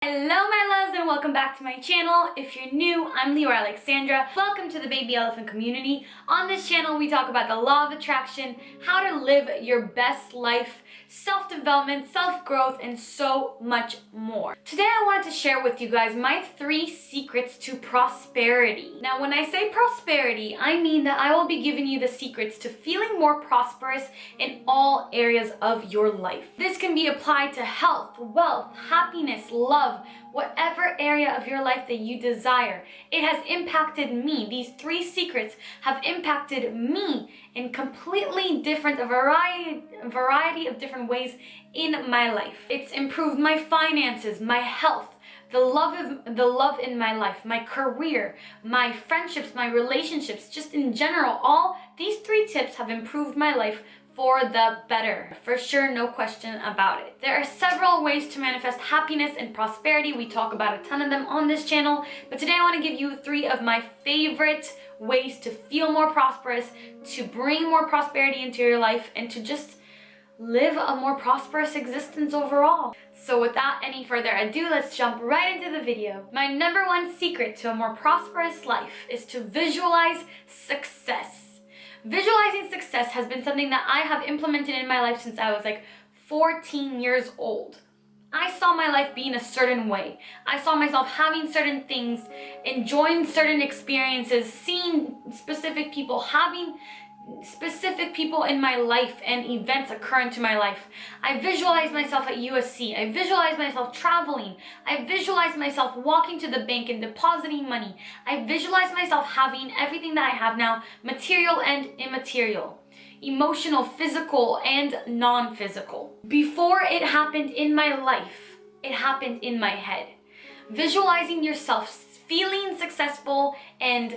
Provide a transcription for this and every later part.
Hello my loves and welcome back to my channel. If you're new, I'm Leeor Alexandra. Welcome to the baby elephant community. On this channel we talk about the law of attraction, how to live your best life, self-development, self-growth, and so much more. Today I wanted to share with you guys my 3 secrets to prosperity. Now when I say prosperity, I mean that I will be giving you the secrets to feeling more prosperous in all areas of your life. This can be applied to health, wealth, happiness, love, whatever area of your life that you desire. It has impacted me. These 3 secrets have impacted me in completely different, a variety of different ways in my life. It's improved my finances, my health, the love in my life, my career, my friendships, my relationships, just in general. All these 3 tips have improved my life for the better. For sure, no question about it. There are several ways to manifest happiness and prosperity. We talk about a ton of them on this channel, but today I want to give you 3 of my favorite ways to feel more prosperous, to bring more prosperity into your life, and to just live a more prosperous existence overall. So without any further ado, let's jump right into the video. My number 1 secret to a more prosperous life is to visualize success. Visualizing success has been something that I have implemented in my life since I was like 14 years old. I saw my life being a certain way. I saw myself having certain things, enjoying certain experiences, seeing specific people, having specific people in my life and events occurring to my life. I visualized myself at USC. I visualized myself traveling. I visualized myself walking to the bank and depositing money. I visualized myself having everything that I have now, material and immaterial, emotional, physical, and non-physical. Before it happened in my life, it happened in my head. Visualizing yourself feeling successful and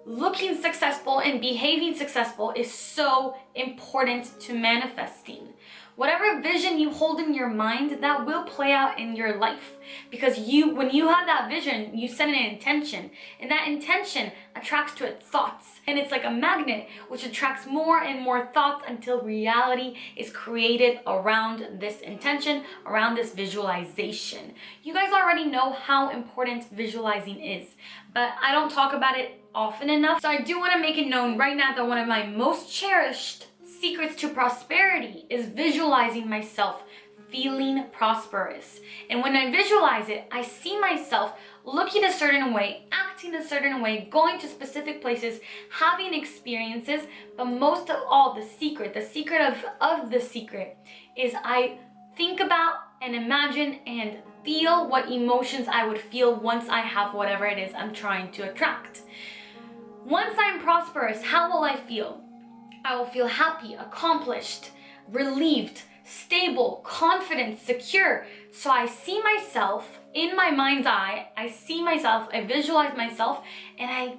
looking successful and behaving successful is so important to manifesting. Whatever vision you hold in your mind, that will play out in your life. Because when you have that vision, you set an intention, and that intention attracts to it thoughts. And it's like a magnet, which attracts more and more thoughts until reality is created around this intention, around this visualization. You guys already know how important visualizing is, but I don't talk about it often enough. So I do want to make it known right now that one of my most cherished secrets to prosperity is visualizing myself feeling prosperous. And when I visualize it, I see myself looking a certain way, acting a certain way, going to specific places, having experiences. But most of all, the secret of the secret is I think about and imagine and feel what emotions I would feel once I have whatever it is I'm trying to attract. Once I'm prosperous, how will I feel? I will feel happy, accomplished, relieved, stable, confident, secure. So I see myself in my mind's eye, I visualize myself, and I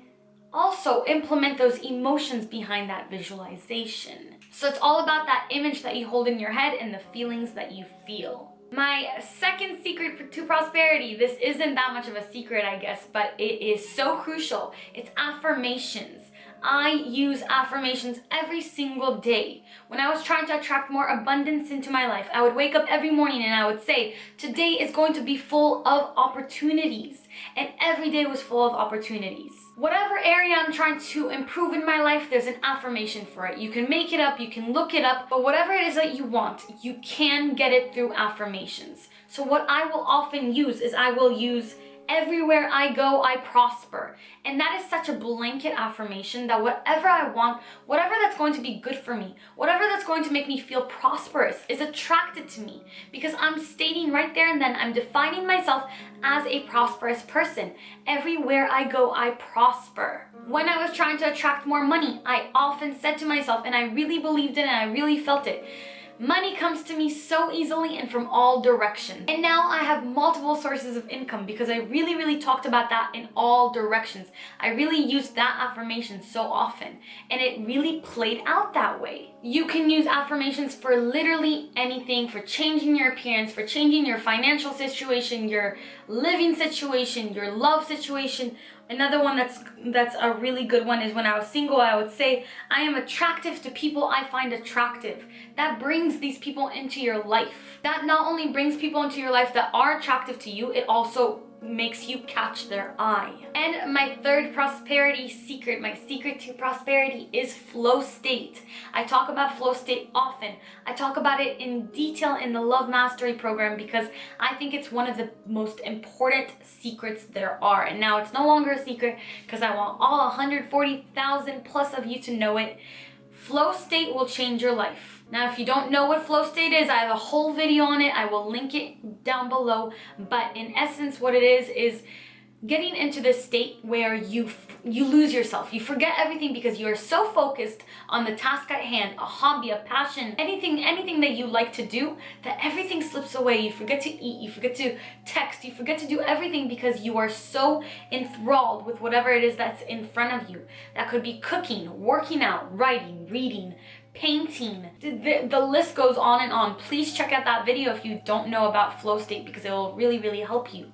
also implement those emotions behind that visualization. So it's all about that image that you hold in your head and the feelings that you feel. My second secret to prosperity, this isn't that much of a secret, I guess, but it is so crucial. It's affirmations. I use affirmations every single day. When I was trying to attract more abundance into my life, I would wake up every morning and I would say, today is going to be full of opportunities. And every day was full of opportunities. Whatever area I'm trying to improve in my life, there's an affirmation for it. You can make it up, you can look it up, but whatever it is that you want, you can get it through affirmations. So what I will often use is I will use everywhere I go, I prosper. And that is such a blanket affirmation that whatever I want, whatever that's going to be good for me, whatever that's going to make me feel prosperous is attracted to me. Because I'm stating right there and then, I'm defining myself as a prosperous person. Everywhere I go, I prosper. When I was trying to attract more money, I often said to myself, and I really believed it and I really felt it, money comes to me so easily and from all directions. And now I have multiple sources of income because I really talked about that in all directions. I really used that affirmation so often and it really played out that way. You can use affirmations for literally anything, for changing your appearance, for changing your financial situation, your living situation, your love situation. Another one that's a really good one is when I was single, I would say, I am attractive to people I find attractive. That brings these people into your life. That not only brings people into your life that are attractive to you, it also makes you catch their eye. And my third prosperity secret, my secret to prosperity, is flow state. I talk about flow state often. I talk about it in detail in the Love Mastery program because I think it's one of the most important secrets there are. And now it's no longer a secret because I want all 140,000 plus of you to know it. Flow state will change your life. Now, if you don't know what flow state is, I have a whole video on it. I will link it down below. But in essence, what it is getting into this state where you lose yourself. You forget everything because you are so focused on the task at hand, a hobby, a passion, anything that you like to do, that everything slips away. You forget to eat, you forget to text, you forget to do everything because you are so enthralled with whatever it is that's in front of you. That could be cooking, working out, writing, reading, painting. The list goes on and on. Please check out that video if you don't know about flow state because it will really, really help you.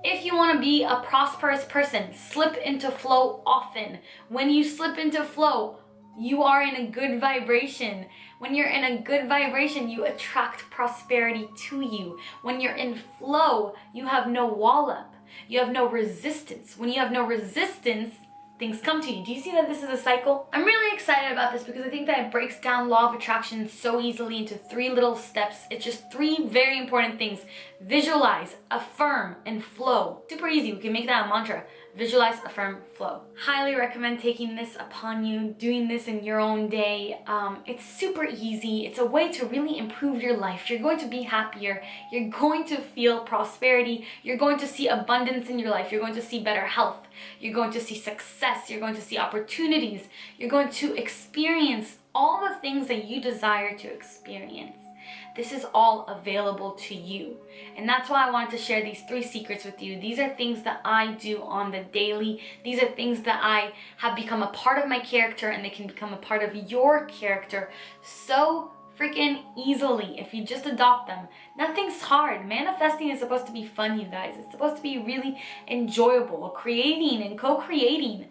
If you want to be a prosperous person, slip into flow often. When you slip into flow, you are in a good vibration. When you're in a good vibration, you attract prosperity to you. When you're in flow, you have no wall up. You have no resistance. When you have no resistance, things come to you. Do you see that this is a cycle? I'm really excited about this because I think that it breaks down law of attraction so easily into 3 little steps. It's just 3 very important things. Visualize, affirm, and flow. Super easy. We can make that a mantra. Visualize, affirm, flow. Highly recommend taking this upon you, doing this in your own day. It's super easy. It's a way to really improve your life. You're going to be happier. You're going to feel prosperity. You're going to see abundance in your life. You're going to see better health. You're going to see success. You're going to see opportunities. You're going to experience all the things that you desire to experience. This is all available to you. And that's why I wanted to share these 3 secrets with you. These are things that I do on the daily. These are things that I have become a part of my character, and they can become a part of your character so freaking easily if you just adopt them. Nothing's hard. Manifesting is supposed to be fun, you guys. It's supposed to be really enjoyable. Creating and co-creating.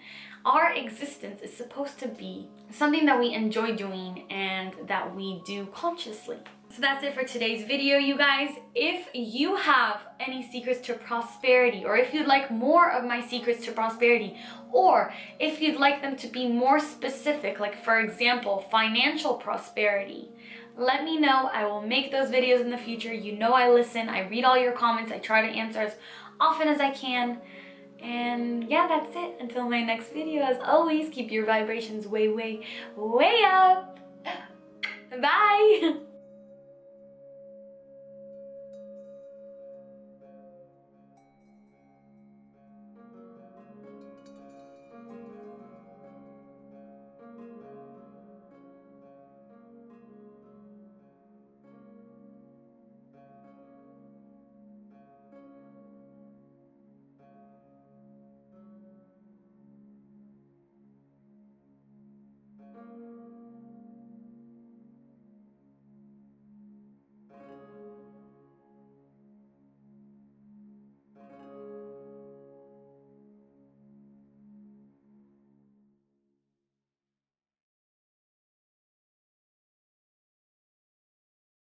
Our existence is supposed to be something that we enjoy doing and that we do consciously. So that's it for today's video, you guys. If you have any secrets to prosperity, or if you'd like more of my secrets to prosperity, or if you'd like them to be more specific, like for example, financial prosperity, let me know. I will make those videos in the future. You know I listen. I read all your comments. I try to answer as often as I can. And yeah, that's it. Until my next video, as always, keep your vibrations way, way, way up. Bye!